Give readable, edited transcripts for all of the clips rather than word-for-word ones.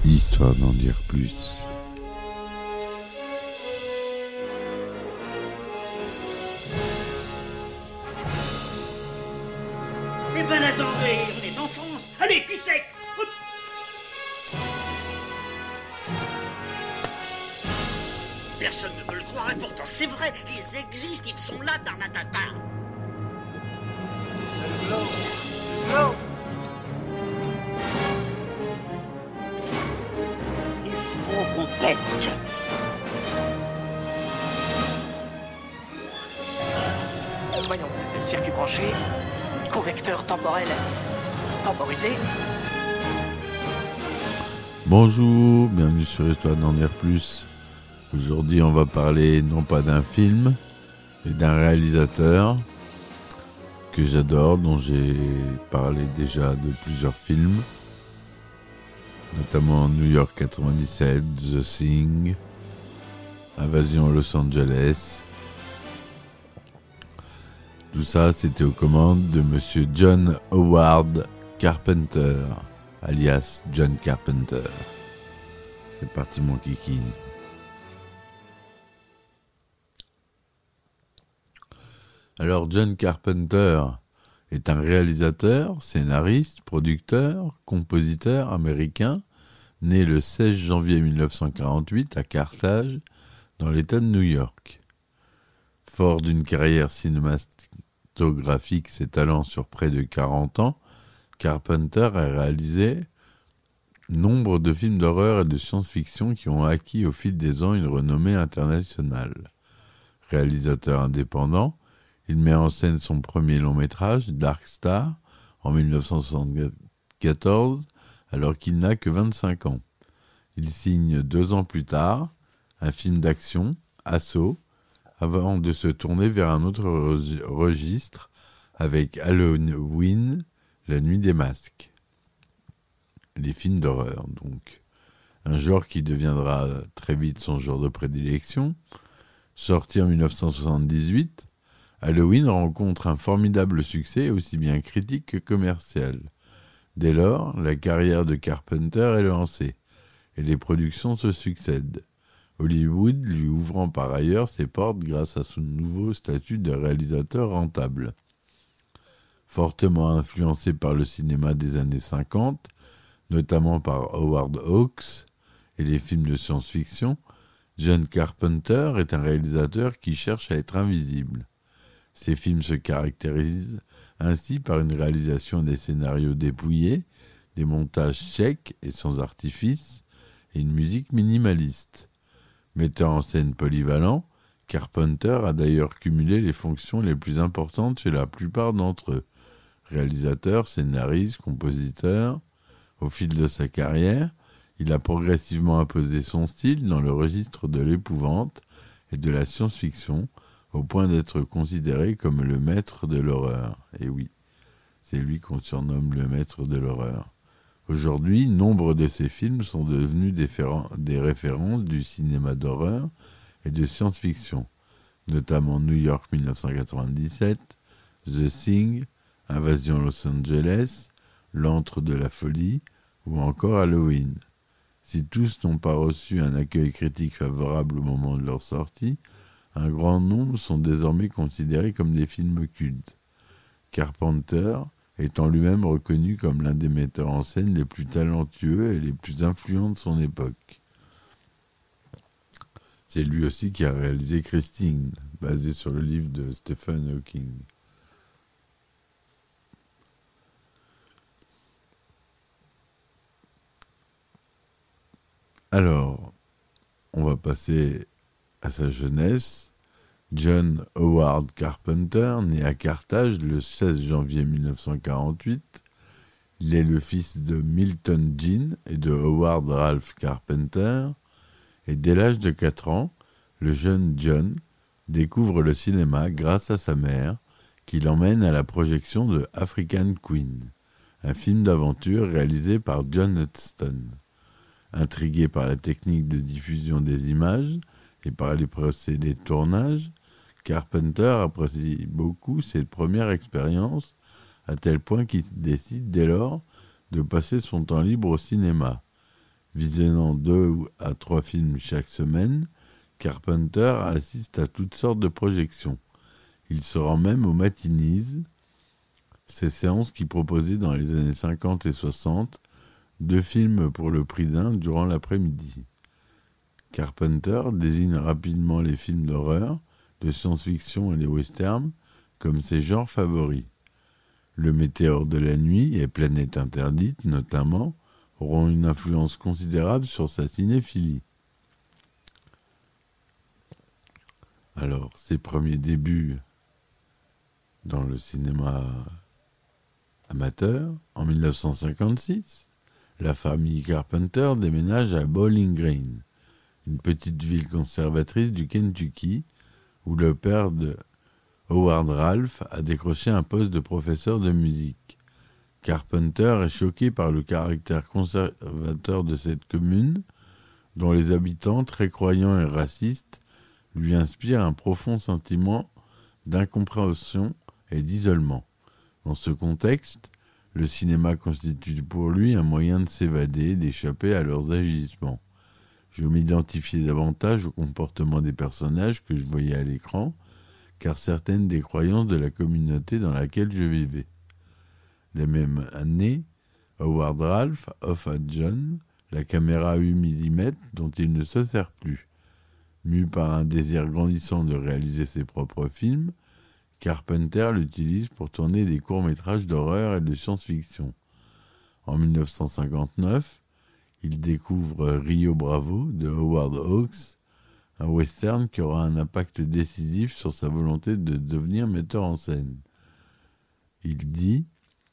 L'histoire d'en dire plus. Eh ben attendez, on est en France. Allez, cul sec. Hop. Personne ne me le croirait, pourtant c'est vrai, ils existent, ils sont là, Tarnatata. Non. Il faut qu'on pète. Voyons, circuit branché, convecteur temporel temporisé. Bonjour, bienvenue sur Histoire d'en dire plus. Aujourd'hui, on va parler non pas d'un film, mais d'un réalisateur que j'adore, dont j'ai parlé déjà de plusieurs films, notamment New York 97, The Thing, Invasion à Los Angeles. Tout ça, c'était aux commandes de Monsieur John Howard Carpenter, alias John Carpenter. C'est parti mon kiki. Alors John Carpenter est un réalisateur, scénariste, producteur, compositeur américain, né le 16 janvier 1948 à Carthage, dans l'État de New York. Fort d'une carrière cinématographique s'étalant sur près de 40 ans, Carpenter a réalisé nombre de films d'horreur et de science-fiction qui ont acquis au fil des ans une renommée internationale. Réalisateur indépendant, il met en scène son premier long-métrage, Dark Star, en 1974, alors qu'il n'a que 25 ans. Il signe 2 ans plus tard un film d'action, Assaut, avant de se tourner vers un autre registre avec Halloween, la nuit des masques. Les films d'horreur, donc. Un genre qui deviendra très vite son genre de prédilection. Sorti en 1978, Halloween rencontre un formidable succès aussi bien critique que commercial. Dès lors, la carrière de Carpenter est lancée et les productions se succèdent. Hollywood lui ouvrant par ailleurs ses portes grâce à son nouveau statut de réalisateur rentable. Fortement influencé par le cinéma des années 50, notamment par Howard Hawks et les films de science-fiction, John Carpenter est un réalisateur qui cherche à être invisible. Ses films se caractérisent ainsi par une réalisation des scénarios dépouillés, des montages secs et sans artifice, et une musique minimaliste. Metteur en scène polyvalent, Carpenter a d'ailleurs cumulé les fonctions les plus importantes chez la plupart d'entre eux. Réalisateur, scénariste, compositeur. Au fil de sa carrière, il a progressivement imposé son style dans le registre de l'épouvante et de la science-fiction, au point d'être considéré comme le maître de l'horreur. Et oui, c'est lui qu'on surnomme le maître de l'horreur. Aujourd'hui, nombre de ses films sont devenus des références du cinéma d'horreur et de science-fiction, notamment New York 1997, The Thing, Invasion à Los Angeles, L'Antre de la Folie ou encore Halloween. Si tous n'ont pas reçu un accueil critique favorable au moment de leur sortie, un grand nombre sont désormais considérés comme des films cultes. Carpenter étant lui-même reconnu comme l'un des metteurs en scène les plus talentueux et les plus influents de son époque. C'est lui aussi qui a réalisé Christine, basé sur le livre de Stephen Hawking. Alors, on va passer à sa jeunesse. John Howard Carpenter, né à Carthage le 16 janvier 1948, il est le fils de Milton Jean et de Howard Ralph Carpenter, et dès l'âge de 4 ans, le jeune John découvre le cinéma grâce à sa mère, qui l'emmène à la projection de African Queen, un film d'aventure réalisé par John Huston. Intrigué par la technique de diffusion des images et par les procédés de tournage, Carpenter apprécie beaucoup cette première expérience, à tel point qu'il décide dès lors de passer son temps libre au cinéma. Visionnant 2 à 3 films chaque semaine, Carpenter assiste à toutes sortes de projections. Il se rend même aux matinees, ces séances qui proposaient dans les années 50 et 60 2 films pour le prix d'un durant l'après-midi. Carpenter désigne rapidement les films d'horreur, de science-fiction et les westerns comme ses genres favoris. Le Météore de la nuit et Planète interdite, notamment, auront une influence considérable sur sa cinéphilie. Alors, ses premiers débuts dans le cinéma amateur, en 1956, la famille Carpenter déménage à Bowling Green, une petite ville conservatrice du Kentucky, où le père de Howard Ralph a décroché un poste de professeur de musique. Carpenter est choqué par le caractère conservateur de cette commune, dont les habitants, très croyants et racistes, lui inspirent un profond sentiment d'incompréhension et d'isolement. Dans ce contexte, le cinéma constitue pour lui un moyen de s'évader, d'échapper à leurs agissements. Je m'identifiais davantage au comportement des personnages que je voyais à l'écran, car certaines des croyances de la communauté dans laquelle je vivais. La même année, Howard Ralph offre à John la caméra 8 mm dont il ne se sert plus. Mu par un désir grandissant de réaliser ses propres films, Carpenter l'utilise pour tourner des courts-métrages d'horreur et de science-fiction. En 1959, il découvre Rio Bravo de Howard Hawks, un western qui aura un impact décisif sur sa volonté de devenir metteur en scène. Il dit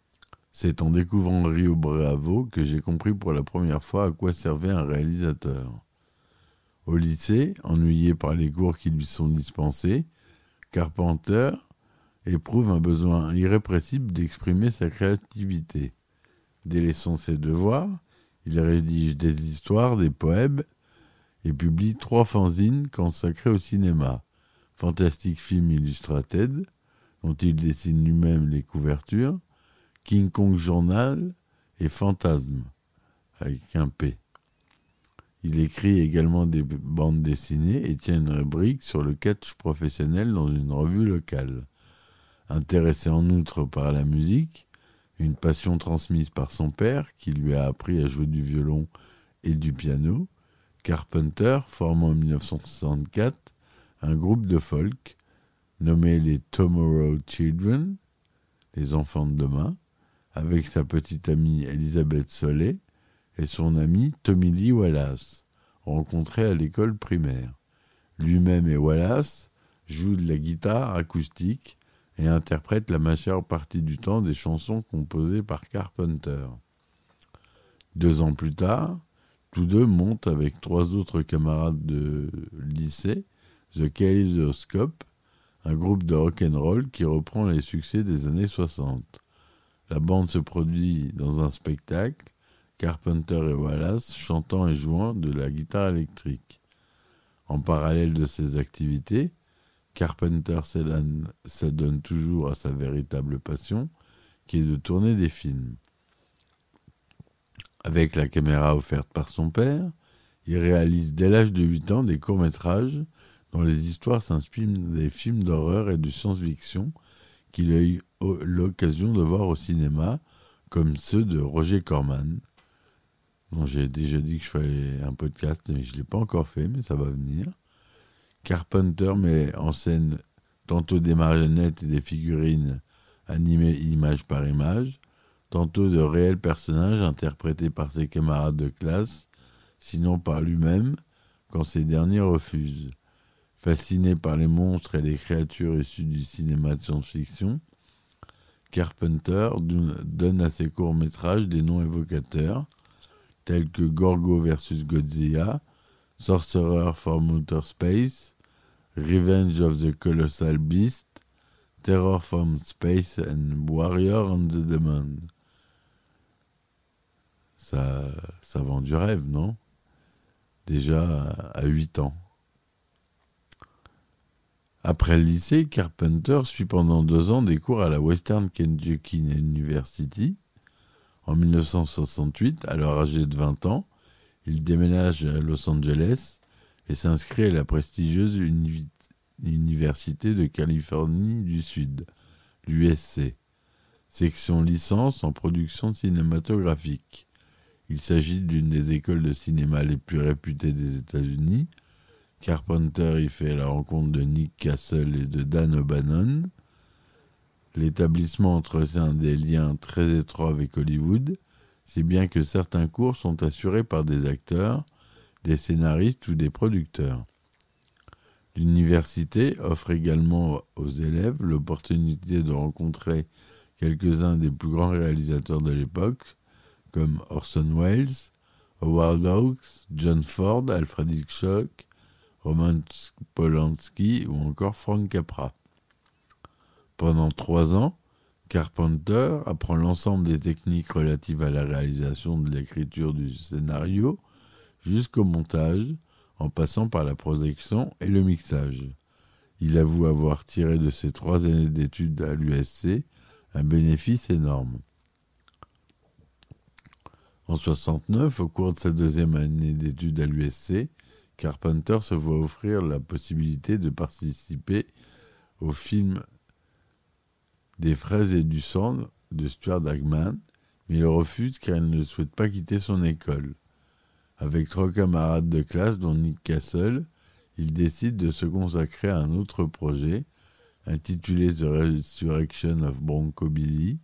« C'est en découvrant Rio Bravo que j'ai compris pour la première fois à quoi servait un réalisateur. » Au lycée, ennuyé par les cours qui lui sont dispensés, Carpenter éprouve un besoin irrépressible d'exprimer sa créativité. Délaissant ses devoirs, il rédige des histoires, des poèmes et publie 3 fanzines consacrés au cinéma. Fantastic Film Illustrated, dont il dessine lui-même les couvertures, King Kong Journal et Fantasme, avec un P. Il écrit également des bandes dessinées et tient une rubrique sur le catch professionnel dans une revue locale. Intéressé en outre par la musique, une passion transmise par son père, qui lui a appris à jouer du violon et du piano, Carpenter forme en 1964 un groupe de folk nommé les Tomorrow Children, les enfants de demain, avec sa petite amie Elizabeth Solé et son ami Tommy Lee Wallace, rencontrés à l'école primaire. Lui-même et Wallace jouent de la guitare acoustique et interprètent la majeure partie du temps des chansons composées par Carpenter. 2 ans plus tard, tous deux montent avec 3 autres camarades de lycée The Kaleidoscope, un groupe de rock'n'roll qui reprend les succès des années 60. La bande se produit dans un spectacle, Carpenter et Wallace chantant et jouant de la guitare électrique. En parallèle de ces activités, Carpenter s'adonne toujours à sa véritable passion, qui est de tourner des films. Avec la caméra offerte par son père, il réalise dès l'âge de 8 ans des courts-métrages dont les histoires s'inspirent des films d'horreur et de science-fiction qu'il a eu l'occasion de voir au cinéma, comme ceux de Roger Corman, dont j'ai déjà dit que je ferais un podcast, mais je ne l'ai pas encore fait, mais ça va venir. Carpenter met en scène tantôt des marionnettes et des figurines animées image par image, tantôt de réels personnages interprétés par ses camarades de classe, sinon par lui-même, quand ces derniers refusent. Fasciné par les monstres et les créatures issues du cinéma de science-fiction, Carpenter donne à ses courts-métrages des noms évocateurs, tels que Gorgo vs Godzilla, Sorcerer from Outer Space, Revenge of the Colossal Beast, Terror from Space and Warrior on the Demon. Ça vend du rêve, non? Déjà à 8 ans. Après le lycée, Carpenter suit pendant 2 ans des cours à la Western Kentucky University. En 1968, alors âgé de 20 ans, Il déménage à Los Angeles et s'inscrit à la prestigieuse Université de Californie du Sud, l'USC, section licence en production cinématographique. Il s'agit d'une des écoles de cinéma les plus réputées des États-Unis. Carpenter y fait la rencontre de Nick Castle et de Dan O'Bannon. L'établissement entretient des liens très étroits avec Hollywood, si bien que certains cours sont assurés par des acteurs, des scénaristes ou des producteurs. L'université offre également aux élèves l'opportunité de rencontrer quelques-uns des plus grands réalisateurs de l'époque, comme Orson Welles, Howard Hawks, John Ford, Alfred Hitchcock, Roman Polanski ou encore Frank Capra. Pendant 3 ans, Carpenter apprend l'ensemble des techniques relatives à la réalisation de l'écriture du scénario jusqu'au montage, en passant par la projection et le mixage. Il avoue avoir tiré de ses 3 années d'études à l'USC un bénéfice énorme. En 1969, au cours de sa 2e année d'études à l'USC, Carpenter se voit offrir la possibilité de participer au film Des fraises et du sang de Stuart Hagman, mais il refuse car il ne souhaite pas quitter son école. Avec 3 camarades de classe, dont Nick Castle, il décide de se consacrer à un autre projet, intitulé The Resurrection of Bronco Billy.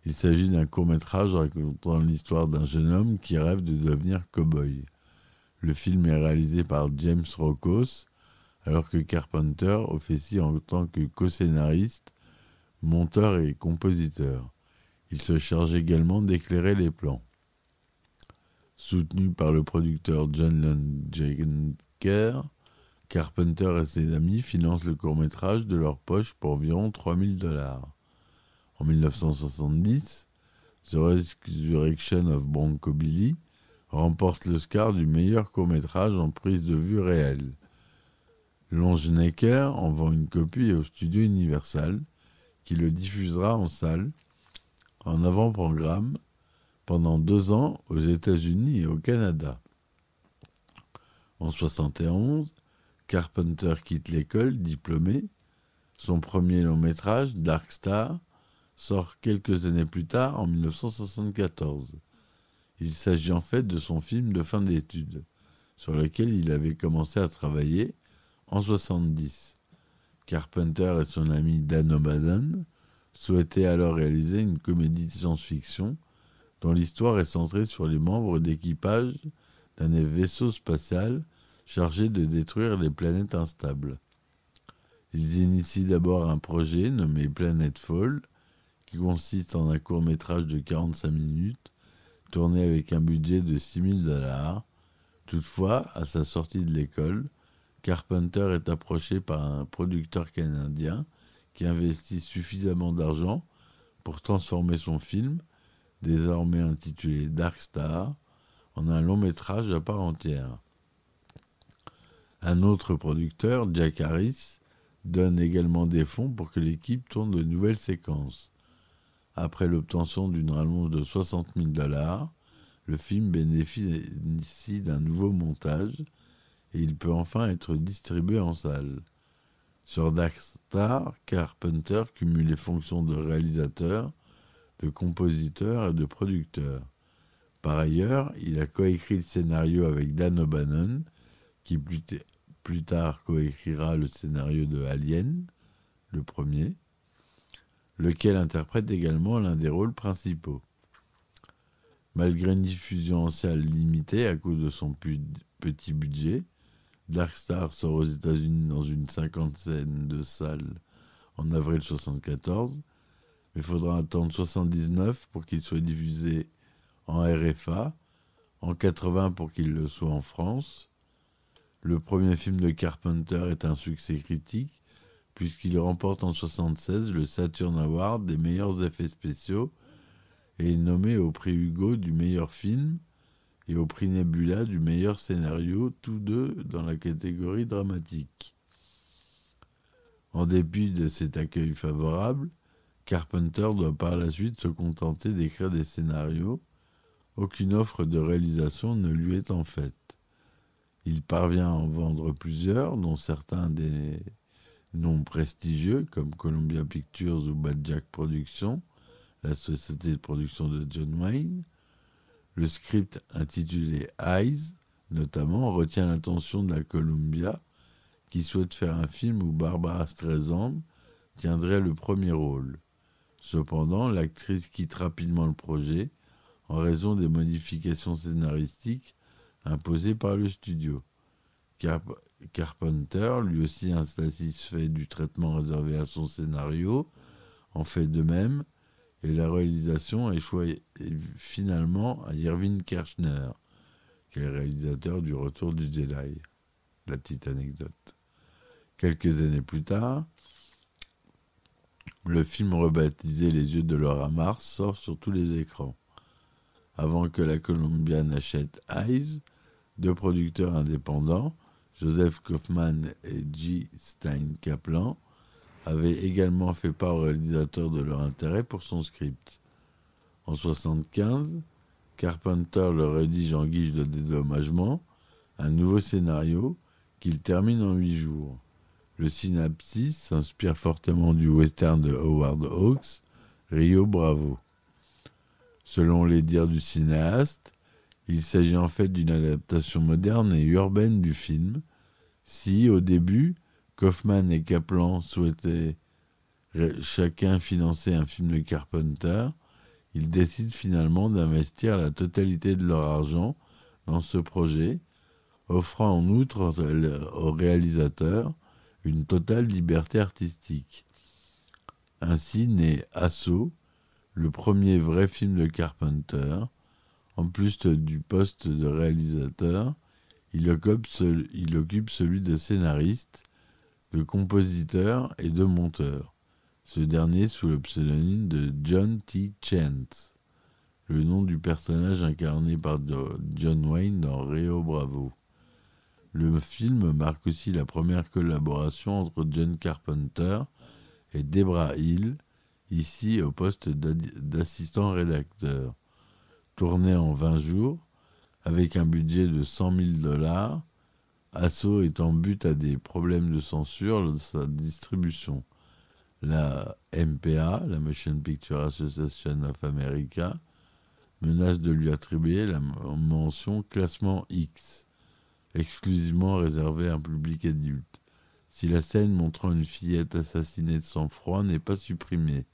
Il s'agit d'un court-métrage racontant l'histoire d'un jeune homme qui rêve de devenir cow-boy. Le film est réalisé par James Rockos, alors que Carpenter officie en tant que co-scénariste, monteur et compositeur. Il se charge également d'éclairer les plans. Soutenu par le producteur John Longenecker, Carpenter et ses amis financent le court-métrage de leur poche pour environ $3,000. En 1970, The Resurrection of Bronco Billy remporte l'Oscar du meilleur court-métrage en prise de vue réelle. Longenecker en vend une copie au studio Universal, qui le diffusera en salle, en avant-programme, pendant 2 ans aux États-Unis et au Canada. En 1971, Carpenter quitte l'école, diplômé. Son premier long-métrage, Dark Star, sort quelques années plus tard, en 1974. Il s'agit en fait de son film de fin d'études, sur lequel il avait commencé à travailler en 1970. Carpenter et son ami Dan O'Bannon souhaitaient alors réaliser une comédie de science-fiction dont l'histoire est centrée sur les membres d'équipage d'un vaisseau spatial chargé de détruire les planètes instables. Ils initient d'abord un projet nommé Planetfall, qui consiste en un court-métrage de 45 minutes, tourné avec un budget de $6,000. Toutefois, à sa sortie de l'école, Carpenter est approché par un producteur canadien qui investit suffisamment d'argent pour transformer son film, désormais intitulé Dark Star, en un long-métrage à part entière. Un autre producteur, Jack Harris, donne également des fonds pour que l'équipe tourne de nouvelles séquences. Après l'obtention d'une rallonge de $60,000, le film bénéficie d'un nouveau montage et il peut enfin être distribué en salle. Sur Dark Star, Carpenter cumule les fonctions de réalisateur, de compositeur et de producteur. Par ailleurs, il a coécrit le scénario avec Dan O'Bannon, qui plus tard coécrira le scénario de Alien, le premier, lequel interprète également l'un des rôles principaux. Malgré une diffusion en salle limitée à cause de son petit budget, Dark Star sort aux États-Unis dans une 50e de salles en avril 1974, mais il faudra attendre 1979 pour qu'il soit diffusé en RFA, en 1980 pour qu'il le soit en France. Le premier film de Carpenter est un succès critique, puisqu'il remporte en 1976 le Saturn Award des meilleurs effets spéciaux et est nommé au prix Hugo du meilleur film et au prix Nebula du meilleur scénario, tous deux dans la catégorie dramatique. En dépit de cet accueil favorable, Carpenter doit par la suite se contenter d'écrire des scénarios aucune offre de réalisation ne lui est en faite. Il parvient à en vendre plusieurs, dont certains des noms prestigieux, comme Columbia Pictures ou Bad Jack Productions, la société de production de John Wayne. Le script intitulé Eyes, notamment, retient l'attention de la Columbia, qui souhaite faire un film où Barbara Streisand tiendrait le premier rôle. Cependant, l'actrice quitte rapidement le projet en raison des modifications scénaristiques imposées par le studio. Carpenter, lui aussi insatisfait du traitement réservé à son scénario, en fait de même, et la réalisation échoue finalement à Irving Kershner, qui est le réalisateur du Retour du Jedi. La petite anecdote. Quelques années plus tard, le film rebaptisé Les yeux de Laura Mars sort sur tous les écrans. Avant que la Columbia n'achète Eyes, deux producteurs indépendants, Joseph Kaufman et G. Stein Kaplan, avaient également fait part au réalisateur de leur intérêt pour son script. En 1975, Carpenter le rédige en guise de dédommagement, un nouveau scénario qu'il termine en 8 jours. Le synopsis s'inspire fortement du western de Howard Hawks, Rio Bravo. Selon les dires du cinéaste, il s'agit en fait d'une adaptation moderne et urbaine du film. Si, au début, Kaufman et Kaplan souhaitaient chacun financer un film de Carpenter, ils décident finalement d'investir la totalité de leur argent dans ce projet, offrant en outre au réalisateur une totale liberté artistique. Ainsi naît Assaut, le premier vrai film de Carpenter. En plus du poste de réalisateur, il occupe celui de scénariste, de compositeur et de monteur, ce dernier sous le pseudonyme de John T. Chance, le nom du personnage incarné par John Wayne dans Rio Bravo. Le film marque aussi la première collaboration entre John Carpenter et Debra Hill, ici au poste d'assistant rédacteur. Tourné en 20 jours, avec un budget de $100 000, Assaut est en but à des problèmes de censure de sa distribution. La MPA, la Motion Picture Association of America, menace de lui attribuer la mention classement X, exclusivement réservée à un public adulte, si la scène montrant une fillette assassinée de sang-froid n'est pas supprimée.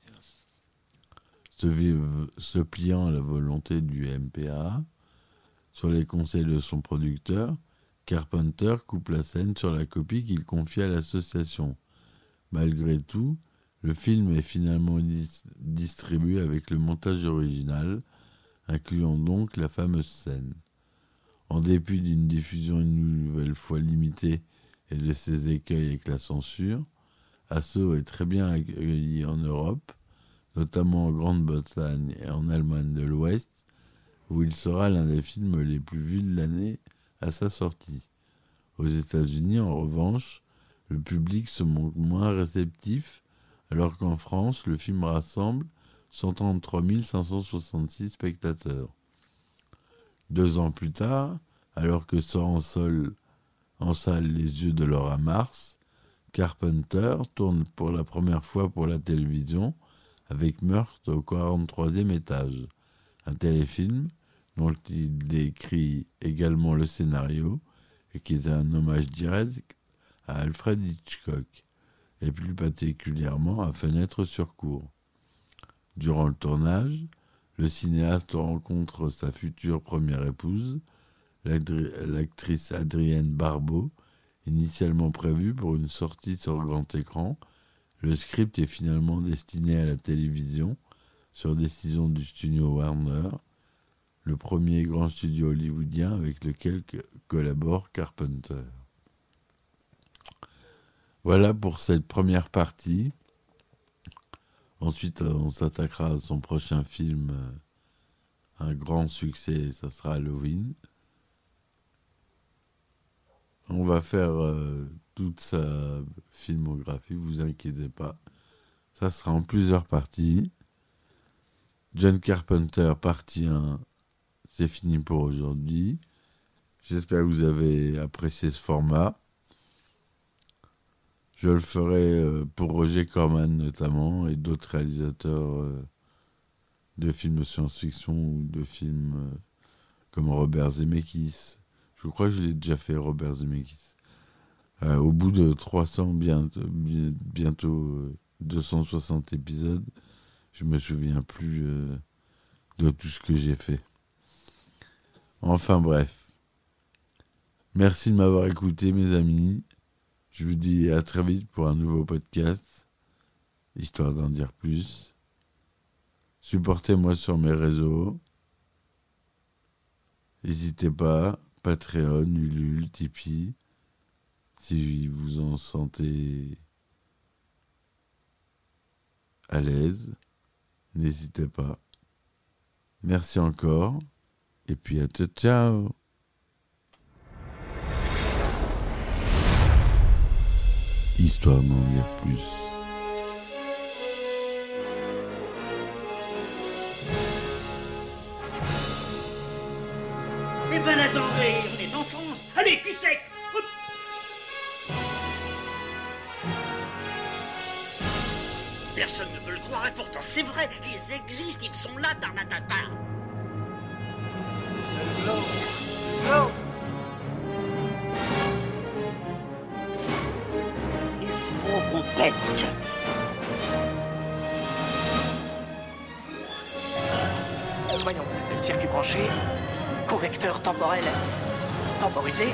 Se pliant à la volonté du MPA, sur les conseils de son producteur, Carpenter coupe la scène sur la copie qu'il confie à l'association. Malgré tout, le film est finalement distribué avec le montage original, incluant donc la fameuse scène. En dépit d'une diffusion une nouvelle fois limitée et de ses écueils avec la censure, Assaut est très bien accueilli en Europe, notamment en Grande-Bretagne et en Allemagne de l'Ouest, où il sera l'un des films les plus vus de l'année à sa sortie. Aux États-Unis, en revanche, le public se montre moins réceptif, alors qu'en France, le film rassemble 133 566 spectateurs. 2 ans plus tard, alors que sort en salle Les yeux de Laura Mars, Carpenter tourne pour la première fois pour la télévision avec Meurtre au 43e étage, un téléfilm dont il décrit également le scénario et qui est un hommage direct à Alfred Hitchcock, et plus particulièrement à Fenêtre sur cour. Durant le tournage, le cinéaste rencontre sa future première épouse, l'actrice Adrienne Barbeau, initialement prévue pour une sortie sur grand écran. Le script est finalement destiné à la télévision, sur décision du studio Warner, le premier grand studio hollywoodien avec lequel collabore Carpenter. Voilà pour cette première partie. Ensuite, on s'attaquera à son prochain film, un grand succès, ça sera Halloween. On va faire toute sa filmographie, vous inquiétez pas. Ça sera en plusieurs parties. John Carpenter, partie 1, c'est fini pour aujourd'hui. J'espère que vous avez apprécié ce format. Je le ferai pour Roger Corman notamment et d'autres réalisateurs de films de science-fiction ou de films comme Robert Zemeckis. Je crois que je l'ai déjà fait, Robert Zemeckis. Au bout de 300, bientôt 260 épisodes, je me souviens plus de tout ce que j'ai fait. Enfin bref. Merci de m'avoir écouté, mes amis. Je vous dis à très vite pour un nouveau podcast, histoire d'en dire plus. Supportez-moi sur mes réseaux. N'hésitez pas, Patreon, Ulule, Tipeee, si vous en sentez à l'aise. N'hésitez pas. Merci encore. Et puis à tout, ciao. Histoire d'en dire plus. Eh ben attendez, on est en France. Allez, cul sec. Hop. Personne ne peut le croire et pourtant c'est vrai, ils existent, ils sont là, Tarnatata. Glow. Il faut qu'on pète. Voyons, circuit branché, convecteur temporel temporisé,